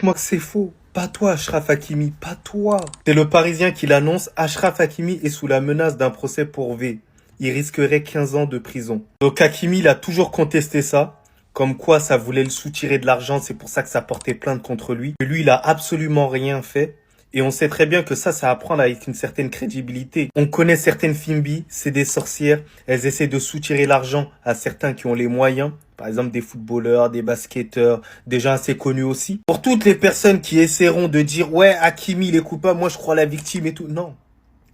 dites-moi que c'est faux. Pas toi, Achraf Hakimi, pas toi. C'est le Parisien qui l'annonce. Achraf Hakimi est sous la menace d'un procès pour V. Il risquerait 15 ans de prison. Donc Hakimi, il a toujours contesté ça. Comme quoi, ça voulait le soutirer de l'argent. C'est pour ça que ça portait plainte contre lui. Lui, il a absolument rien fait. Et on sait très bien que ça à prendre avec une certaine crédibilité. On connaît certaines Fimbi, c'est des sorcières. Elles essaient de soutirer l'argent à certains qui ont les moyens. Par exemple, des footballeurs, des basketteurs, des gens assez connus aussi. Pour toutes les personnes qui essaieront de dire « Ouais, Hakimi, il est coupable, moi je crois à la victime et tout ». Non.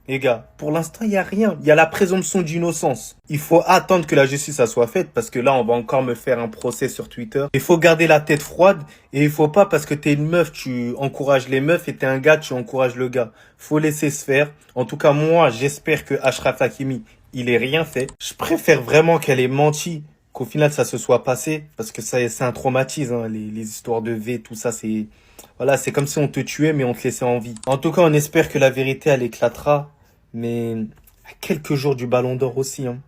Les gars, pour l'instant, il n'y a rien. Il y a la présomption d'innocence. Il faut attendre que la justice soit faite parce que là, on va encore me faire un procès sur Twitter. Il faut garder la tête froide et il faut pas parce que t'es une meuf, tu encourages les meufs et t'es un gars, tu encourages le gars. Faut laisser se faire. En tout cas, moi, j'espère que Achraf Hakimi, il ait rien fait. Je préfère vraiment qu'elle ait menti qu'au final, ça se soit passé parce que ça, c'est un traumatisme, hein. Les histoires de V, tout ça, c'est... Voilà, c'est comme si on te tuait mais on te laissait en vie. En tout cas, on espère que la vérité, elle éclatera. Mais à quelques jours du Ballon d'Or aussi. Hein.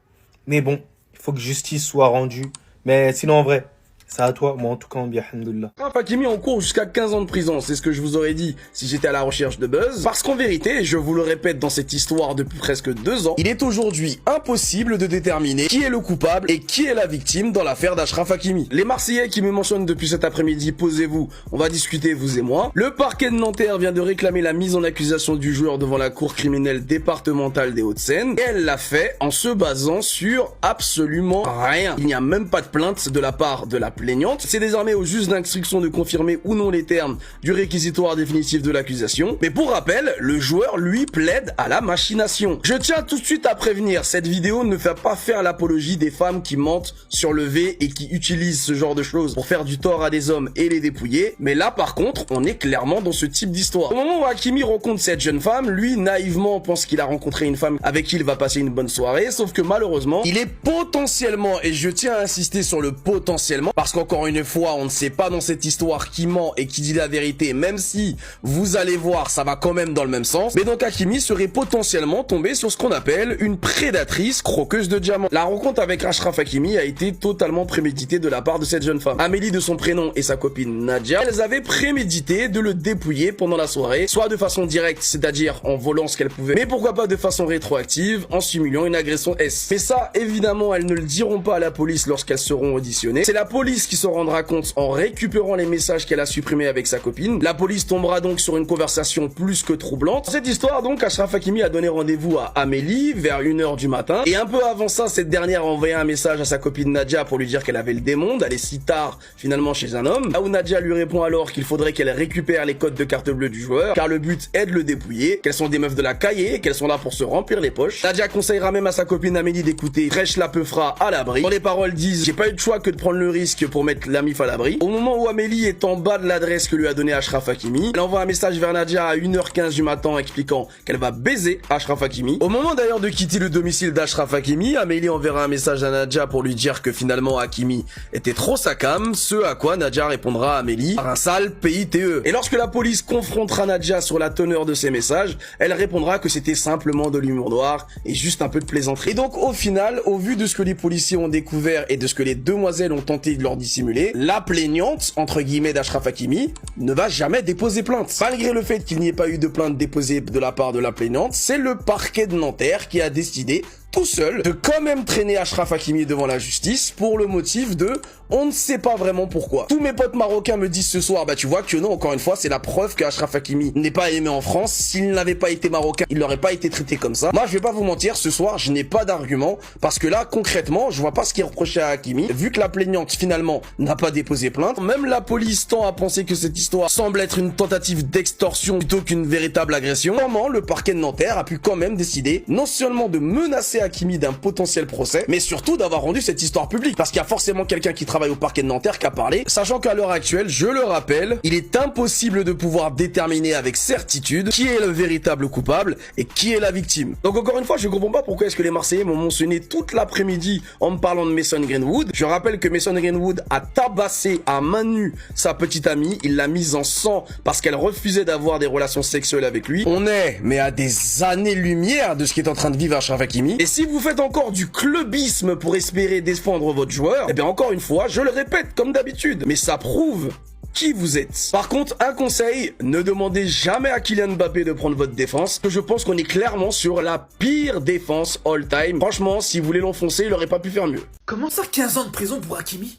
Mais bon, il faut que justice soit rendue. Mais sinon, en vrai, c'est à toi. Moi, en tout cas, bien, alhamdoulilah. Achraf Hakimi en cours jusqu'à 15 ans de prison. C'est ce que je vous aurais dit si j'étais à la recherche de buzz. Parce qu'en vérité, je vous le répète dans cette histoire depuis presque 2 ans, il est aujourd'hui impossible de déterminer qui est le coupable et qui est la victime dans l'affaire d'Achraf Hakimi. Les Marseillais qui me mentionnent depuis cet après-midi, posez-vous, on va discuter vous et moi. Le parquet de Nanterre vient de réclamer la mise en accusation du joueur devant la cour criminelle départementale des Hauts-de-Seine. Et elle l'a fait en se basant sur absolument rien. Il n'y a même pas de plainte de la part de la plaignante. C'est désormais au juge d'instruction de confirmer ou non les termes du réquisitoire définitif de l'accusation. Mais pour rappel, le joueur, lui, plaide à la machination. Je tiens tout de suite à prévenir, cette vidéo ne fait pas faire l'apologie des femmes qui mentent sur le V et qui utilisent ce genre de choses pour faire du tort à des hommes et les dépouiller. Mais là, par contre, on est clairement dans ce type d'histoire. Au moment où Hakimi rencontre cette jeune femme, lui, naïvement, pense qu'il a rencontré une femme avec qui il va passer une bonne soirée, sauf que malheureusement, il est potentiellement, et je tiens à insister sur le potentiellement, parce qu'encore une fois, on ne sait pas dans cette histoire qui ment et qui dit la vérité, même si vous allez voir, ça va quand même dans le même sens. Mais donc Hakimi serait potentiellement tombé sur ce qu'on appelle une prédatrice croqueuse de diamants. La rencontre avec Achraf Hakimi a été totalement préméditée de la part de cette jeune femme. Amélie de son prénom et sa copine Nadia, elles avaient prémédité de le dépouiller pendant la soirée, soit de façon directe, c'est-à-dire en volant ce qu'elles pouvaient, mais pourquoi pas de façon rétroactive, en simulant une agression S. Mais ça, évidemment, elles ne le diront pas à la police lorsqu'elles seront auditionnées. C'est la police qui se rendra compte en récupérant les messages qu'elle a supprimés avec sa copine. La police tombera donc sur une conversation plus que troublante. Dans cette histoire donc, Achraf Hakimi a donné rendez-vous à Amélie vers 1h du matin et un peu avant ça, cette dernière a envoyé un message à sa copine Nadia pour lui dire qu'elle avait le démon d'aller si tard finalement chez un homme. Là où Nadia lui répond alors qu'il faudrait qu'elle récupère les codes de carte bleue du joueur car le but est de le dépouiller, qu'elles sont des meufs de la cahier et qu'elles sont là pour se remplir les poches. Nadia conseillera même à sa copine Amélie d'écouter Fresh la Peufra à l'abri. Quand les paroles disent j'ai pas eu de choix que de prendre le risque pour mettre la mif à l'abri. Au moment où Amélie est en bas de l'adresse que lui a donné Achraf Hakimi, elle envoie un message vers Nadia à 1h15 du matin expliquant qu'elle va baiser Achraf Hakimi. Au moment d'ailleurs de quitter le domicile d'Achraf Hakimi, Amélie enverra un message à Nadia pour lui dire que finalement Hakimi était trop sa cam, ce à quoi Nadia répondra à Amélie par un sale PITE. Et lorsque la police confrontera Nadia sur la teneur de ses messages, elle répondra que c'était simplement de l'humour noir et juste un peu de plaisanterie. Et donc au final, au vu de ce que les policiers ont découvert et de ce que les demoiselles ont tenté de leur dissimuler, la plaignante, entre guillemets, d'Achraf Hakimi, ne va jamais déposer plainte. Malgré le fait qu'il n'y ait pas eu de plainte déposée de la part de la plaignante, c'est le parquet de Nanterre qui a décidé tout seul de quand même traîner Achraf Hakimi devant la justice pour le motif de on ne sait pas vraiment pourquoi. Tous mes potes marocains me disent ce soir, bah tu vois que non, encore une fois, c'est la preuve que Achraf Hakimi n'est pas aimé en France. S'il n'avait pas été marocain, il n'aurait pas été traité comme ça. Moi, je vais pas vous mentir, ce soir, je n'ai pas d'argument parce que là, concrètement, je vois pas ce qui est reproché à Hakimi. Vu que la plaignante, finalement, n'a pas déposé plainte, même la police tend à penser que cette histoire semble être une tentative d'extorsion plutôt qu'une véritable agression. Comment le parquet de Nanterre a pu quand même décider non seulement de menacer Hakimi d'un potentiel procès, mais surtout d'avoir rendu cette histoire publique. Parce qu'il y a forcément quelqu'un qui travaille au parquet de Nanterre qui a parlé, sachant qu'à l'heure actuelle, je le rappelle, il est impossible de pouvoir déterminer avec certitude qui est le véritable coupable et qui est la victime. Donc encore une fois, je comprends pas pourquoi est-ce que les Marseillais m'ont mentionné toute l'après-midi en me parlant de Mason Greenwood. Je rappelle que Mason Greenwood a tabassé à main nue sa petite amie, il l'a mise en sang parce qu'elle refusait d'avoir des relations sexuelles avec lui. On est, mais à des années-lumière de ce qui est en train de vivre Achraf Hakimi. Et si vous faites encore du clubisme pour espérer défendre votre joueur, eh bien encore une fois, je le répète comme d'habitude, mais ça prouve qui vous êtes. Par contre, un conseil, ne demandez jamais à Kylian Mbappé de prendre votre défense, que je pense qu'on est clairement sur la pire défense all-time. Franchement, si vous voulez l'enfoncer, il aurait pas pu faire mieux. Comment ça 15 ans de prison pour Hakimi?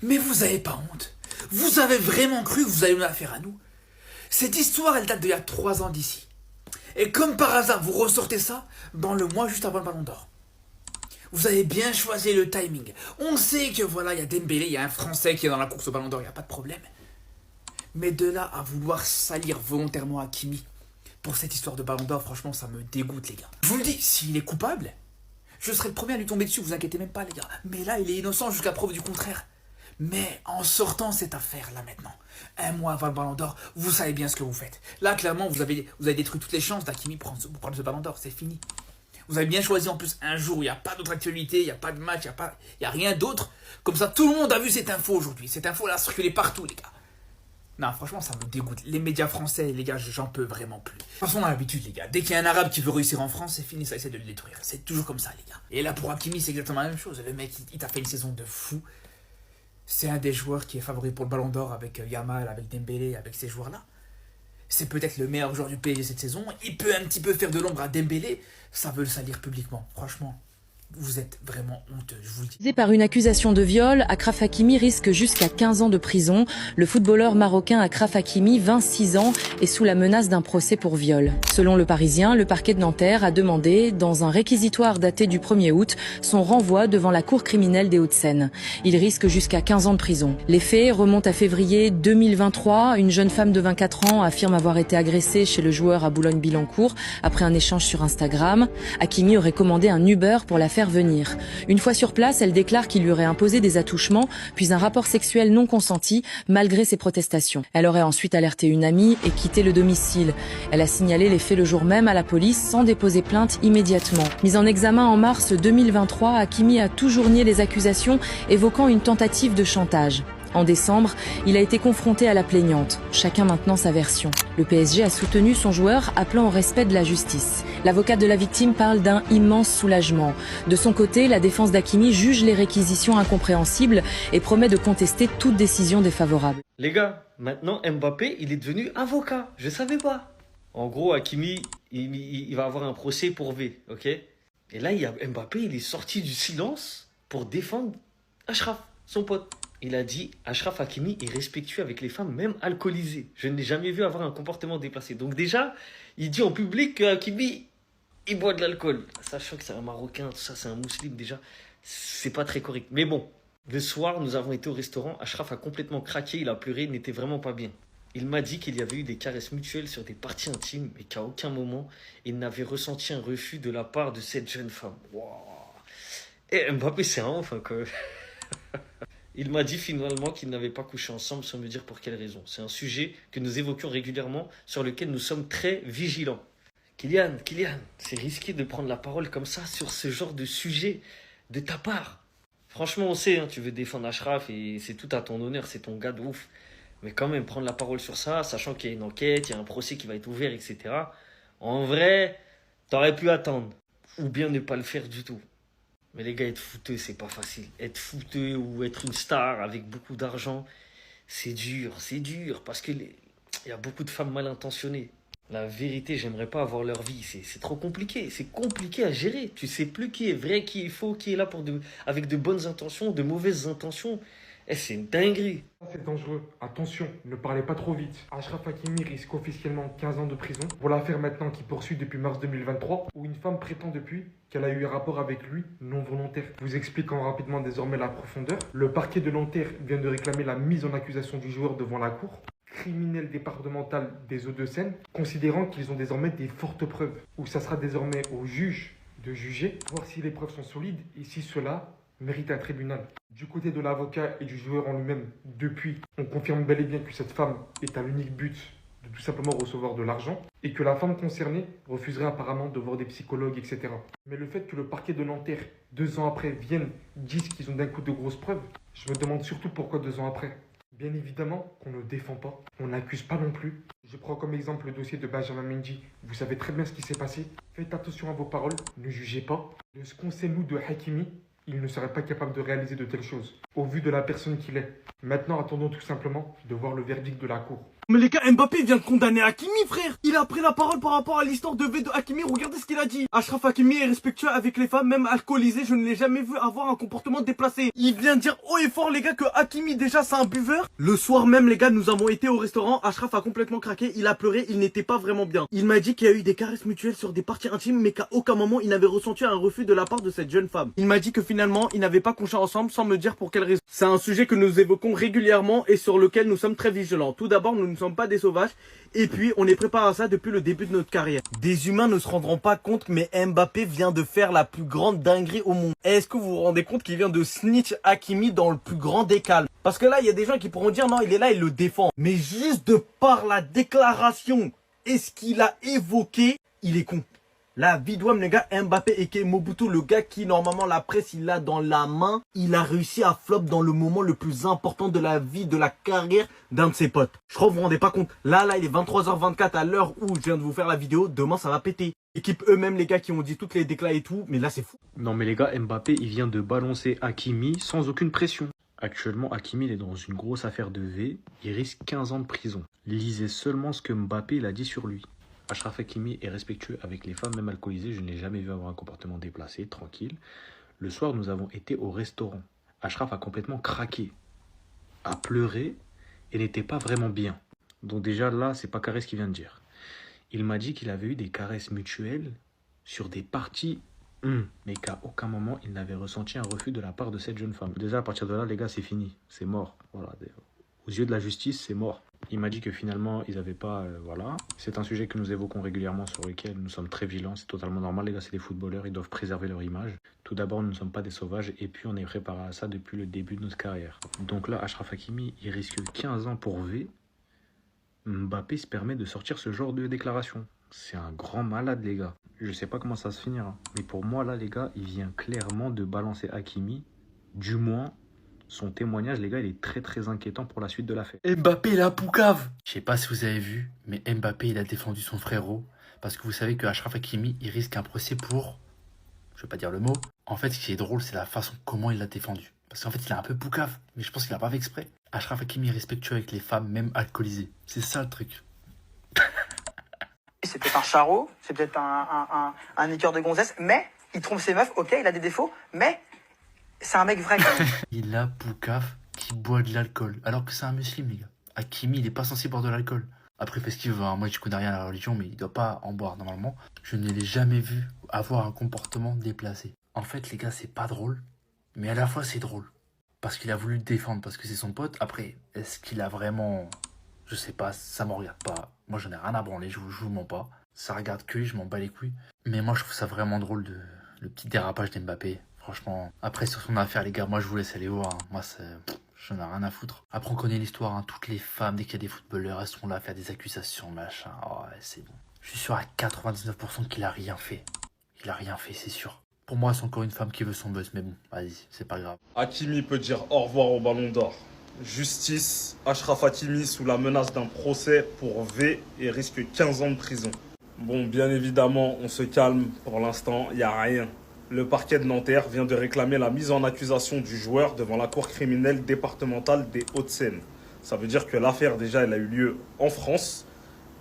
Mais vous avez pas honte? Vous avez vraiment cru que vous alliez nous la faire à nous? Cette histoire, elle date d'il y a 3 ans d'ici. Et comme par hasard, vous ressortez ça dans le mois juste avant le Ballon d'Or. Vous avez bien choisi le timing. On sait que voilà, il y a Dembélé, il y a un Français qui est dans la course au Ballon d'Or, il n'y a pas de problème. Mais de là à vouloir salir volontairement Hakimi pour cette histoire de Ballon d'Or, franchement, ça me dégoûte, les gars. Je vous le dis, s'il est coupable, je serai le premier à lui tomber dessus, vous inquiétez même pas, les gars. Mais là, il est innocent jusqu'à preuve du contraire. Mais en sortant cette affaire-là maintenant, un mois avant le Ballon d'Or, vous savez bien ce que vous faites. Là, clairement, vous avez détruit toutes les chances d'Hakimi pour prendre ce Ballon d'Or, c'est fini. Vous avez bien choisi en plus un jour où il n'y a pas d'autre actualité, il n'y a pas de match, il n'y a rien d'autre. Comme ça, tout le monde a vu cette info aujourd'hui. Cette info, elle a circulé partout, les gars. Non, franchement, ça me dégoûte. Les médias français, les gars, j'en peux vraiment plus. De toute façon, on a l'habitude, les gars. Dès qu'il y a un arabe qui veut réussir en France, c'est fini, ça essaie de le détruire. C'est toujours comme ça, les gars. Et là, pour Hakimi, c'est exactement la même chose. Le mec, il t'a fait une saison de fou. C'est un des joueurs qui est favori pour le Ballon d'Or avec Yamal, avec Dembélé, avec ces joueurs-là. C'est peut-être le meilleur joueur du PSG cette saison. Il peut un petit peu faire de l'ombre à Dembélé. Ça veut le salir publiquement. Franchement, vous êtes vraiment honteux, je vous le dis. Par une accusation de viol, Achraf Hakimi risque jusqu'à 15 ans de prison. Le footballeur marocain Achraf Hakimi, 26 ans, est sous la menace d'un procès pour viol. Selon Le Parisien, le parquet de Nanterre a demandé, dans un réquisitoire daté du 1er août, son renvoi devant la cour criminelle des Hauts-de-Seine. Il risque jusqu'à 15 ans de prison. Les faits remontent à février 2023. Une jeune femme de 24 ans affirme avoir été agressée chez le joueur à Boulogne-Billancourt après un échange sur Instagram. Hakimi aurait commandé un Uber pour la faire venir. Une fois sur place, elle déclare qu'il lui aurait imposé des attouchements, puis un rapport sexuel non consenti, malgré ses protestations. Elle aurait ensuite alerté une amie et quitté le domicile. Elle a signalé les faits le jour même à la police sans déposer plainte immédiatement. Mise en examen en mars 2023, Hakimi a toujours nié les accusations, évoquant une tentative de chantage. En décembre, il a été confronté à la plaignante. Chacun maintenant sa version. Le PSG a soutenu son joueur, appelant au respect de la justice. L'avocate de la victime parle d'un immense soulagement. De son côté, la défense d'Hakimi juge les réquisitions incompréhensibles et promet de contester toute décision défavorable. Les gars, maintenant Mbappé, il est devenu avocat. Je savais pas. En gros, Hakimi, il va avoir un procès pour V, ok? Et là, Mbappé, il est sorti du silence pour défendre Achraf, son pote. Il a dit, Achraf Hakimi est respectueux avec les femmes, même alcoolisées. Je n'ai jamais vu avoir un comportement déplacé. Donc déjà, il dit en public que Hakimi, il boit de l'alcool. Sachant que c'est un Marocain, tout ça, c'est un musulman déjà. C'est pas très correct. Mais bon, le soir, nous avons été au restaurant. Achraf a complètement craqué, il a pleuré, il n'était vraiment pas bien. Il m'a dit qu'il y avait eu des caresses mutuelles sur des parties intimes, mais qu'à aucun moment, il n'avait ressenti un refus de la part de cette jeune femme. Wow. Et Mbappé, c'est un ouf, hein, quoi. Il m'a dit finalement qu'ils n'avaient pas couché ensemble sans me dire pour quelle raison. C'est un sujet que nous évoquions régulièrement, sur lequel nous sommes très vigilants. Kylian, c'est risqué de prendre la parole comme ça sur ce genre de sujet de ta part. Franchement, on sait, hein, tu veux défendre Achraf et c'est tout à ton honneur, c'est ton gars de ouf. Mais quand même, prendre la parole sur ça, sachant qu'il y a une enquête, il y a un procès qui va être ouvert, etc. En vrai, t'aurais pu attendre. Ou bien ne pas le faire du tout. Mais les gars, être fouteux, c'est pas facile. Être fouteux ou être une star avec beaucoup d'argent, c'est dur, parce que y a beaucoup de femmes mal intentionnées. La vérité, j'aimerais pas avoir leur vie, c'est trop compliqué, c'est compliqué à gérer. Tu sais plus qui est vrai, qui est faux, qui est là avec de bonnes intentions, de mauvaises intentions. C'est une dinguerie. C'est dangereux. Attention, ne parlez pas trop vite. Achraf Hakimi risque officiellement 15 ans de prison pour l'affaire maintenant qui poursuit depuis mars 2023 où une femme prétend depuis qu'elle a eu un rapport avec lui non volontaire. Vous expliquant rapidement désormais la profondeur. Le parquet de Nanterre vient de réclamer la mise en accusation du joueur devant la cour criminelle départementale des Hauts-de-Seine, considérant qu'ils ont désormais des fortes preuves, où ça sera désormais au juge de juger, voir si les preuves sont solides et si cela mérite un tribunal. Du côté de l'avocat et du joueur en lui-même, depuis, on confirme bel et bien que cette femme est à l'unique but de tout simplement recevoir de l'argent et que la femme concernée refuserait apparemment de voir des psychologues, etc. Mais le fait que le parquet de Nanterre, 2 ans après, disent qu'ils ont d'un coup de grosses preuves, je me demande surtout pourquoi 2 ans après. Bien évidemment qu'on ne défend pas, on n'accuse pas non plus. Je prends comme exemple le dossier de Benjamin Mendy. Vous savez très bien ce qui s'est passé. Faites attention à vos paroles, ne jugez pas. De ce qu'on sait nous de Hakimi, il ne serait pas capable de réaliser de telles choses, au vu de la personne qu'il est. Maintenant, attendons tout simplement de voir le verdict de la cour. Mais les gars, Mbappé vient de condamner Hakimi, frère. Il a pris la parole par rapport à l'histoire de V de Hakimi. Regardez ce qu'il a dit. Achraf Hakimi est respectueux avec les femmes, même alcoolisées. Je ne l'ai jamais vu avoir un comportement déplacé. Il vient de dire haut et fort, les gars, que Hakimi, déjà, c'est un buveur. Le soir même, les gars, nous avons été au restaurant. Achraf a complètement craqué. Il a pleuré. Il n'était pas vraiment bien. Il m'a dit qu'il y a eu des caresses mutuelles sur des parties intimes, mais qu'à aucun moment, il n'avait ressenti un refus de la part de cette jeune femme. Il m'a dit que finalement, ils n'avaient pas couché ensemble sans me dire pour quelle raison. C'est un sujet que nous évoquons régulièrement et sur lequel nous sommes très vigilants. Tout d'abord, nous ne sommes pas des sauvages. Et puis, on est préparé à ça depuis le début de notre carrière. Des humains ne se rendront pas compte, mais Mbappé vient de faire la plus grande dinguerie au monde. Est-ce que vous vous rendez compte qu'il vient de snitch Hakimi dans le plus grand des calmes? Parce que là, il y a des gens qui pourront dire non, il est là, il le défend. Mais juste de par la déclaration et ce qu'il a évoqué, il est con. La Vidouam, les gars, Mbappé et Mobutu, le gars qui, normalement, la presse, il l'a dans la main. Il a réussi à flop dans le moment le plus important de la vie, de la carrière d'un de ses potes. Je crois que vous vous rendez pas compte. Là, il est 23h24 à l'heure où je viens de vous faire la vidéo. Demain, ça va péter. Équipe eux-mêmes, les gars, qui ont dit toutes les déclats et tout. Mais là, c'est fou. Non mais les gars, Mbappé, il vient de balancer Hakimi sans aucune pression. Actuellement, Hakimi, il est dans une grosse affaire de V. Il risque 15 ans de prison. Lisez seulement ce que Mbappé il a dit sur lui. Achraf Hakimi est respectueux avec les femmes, même alcoolisées. Je ne l'ai jamais vu avoir un comportement déplacé, tranquille. Le soir, nous avons été au restaurant. Achraf a complètement craqué, a pleuré et n'était pas vraiment bien. Donc déjà là, c'est pas carré ce qu'il vient de dire. Il m'a dit qu'il avait eu des caresses mutuelles sur des parties, mais qu'à aucun moment il n'avait ressenti un refus de la part de cette jeune femme. Déjà à partir de là, les gars, c'est fini, c'est mort. Voilà. Aux yeux de la justice, c'est mort. Il m'a dit que finalement, ils n'avaient pas... voilà. C'est un sujet que nous évoquons régulièrement, sur lequel nous sommes très vigilants. C'est totalement normal, les gars, c'est des footballeurs, ils doivent préserver leur image. Tout d'abord, nous ne sommes pas des sauvages, et puis on est préparé à ça depuis le début de notre carrière. Donc là, Achraf Hakimi, il risque 15 ans pour V. Mbappé se permet de sortir ce genre de déclaration. C'est un grand malade, les gars. Je sais pas comment ça se finira. Mais pour moi, là, les gars, il vient clairement de balancer Hakimi. Du moins... son témoignage, les gars, il est très très inquiétant pour la suite de l'affaire. Mbappé, il a poucave. Je sais pas si vous avez vu, mais Mbappé, il a défendu son frérot. Parce que vous savez que Achraf Hakimi, il risque un procès pour... je vais pas dire le mot. En fait, ce qui est drôle, c'est la façon comment il l'a défendu. Parce qu'en fait, il a un peu poucave, mais je pense qu'il a pas fait exprès. Achraf Hakimi est respectueux avec les femmes, même alcoolisées. C'est ça le truc. C'est peut-être un charreau, c'est peut-être un écœur de gonzesse, mais il trompe ses meufs, ok, il a des défauts, mais... c'est un mec vrai quand même. Il a poucave qui boit de l'alcool, alors que c'est un musulman, les gars. Hakimi, il est pas censé boire de l'alcool. Après, il fait ce qu'il veut, hein. Moi je connais rien à la religion, mais il doit pas en boire normalement. Je ne l'ai jamais vu avoir un comportement déplacé. En fait, les gars, c'est pas drôle, mais à la fois c'est drôle. Parce qu'il a voulu le défendre, parce que c'est son pote. Après, est-ce qu'il a vraiment... je sais pas, ça me regarde pas. Moi j'en ai rien à branler, je vous mens pas. Ça regarde que lui, je m'en bats les couilles. Mais moi je trouve ça vraiment drôle, le petit dérapage d'Mbappé. Franchement, après sur son affaire, les gars, moi je vous laisse aller voir. Hein. Moi, j'en ai rien à foutre. Après, on connaît l'histoire, hein. Toutes les femmes, dès qu'il y a des footballeurs, elles sont là à faire des accusations, machin. Oh, ouais, c'est bon. Je suis sûr à 99% qu'il a rien fait. Il a rien fait, c'est sûr. Pour moi, c'est encore une femme qui veut son buzz, mais bon, vas-y, c'est pas grave. Hakimi peut dire au revoir au Ballon d'Or. Justice, Achraf Hakimi sous la menace d'un procès pour V et risque 15 ans de prison. Bon, bien évidemment, on se calme. Pour l'instant, il n'y a rien. Le parquet de Nanterre vient de réclamer la mise en accusation du joueur devant la cour criminelle départementale des Hauts-de-Seine. Ça veut dire que l'affaire, déjà, elle a eu lieu en France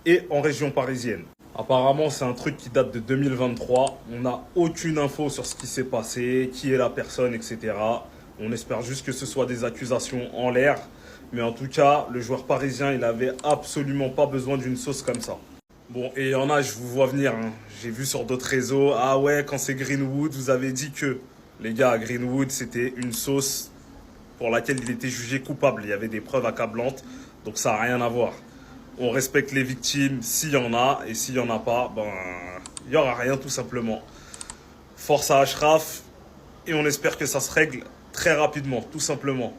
et en région parisienne. Apparemment, c'est un truc qui date de 2023. On n'a aucune info sur ce qui s'est passé, qui est la personne, etc. On espère juste que ce soit des accusations en l'air. Mais en tout cas, le joueur parisien, il avait absolument pas besoin d'une sauce comme ça. Bon, et il y en a, je vous vois venir, hein. J'ai vu sur d'autres réseaux, ah ouais, quand c'est Greenwood, vous avez dit que, les gars, Greenwood, c'était une sauce pour laquelle il était jugé coupable. Il y avait des preuves accablantes, donc ça n'a rien à voir. On respecte les victimes s'il y en a, et s'il n'y en a pas, ben, il n'y aura rien tout simplement. Force à Achraf, et on espère que ça se règle très rapidement, tout simplement.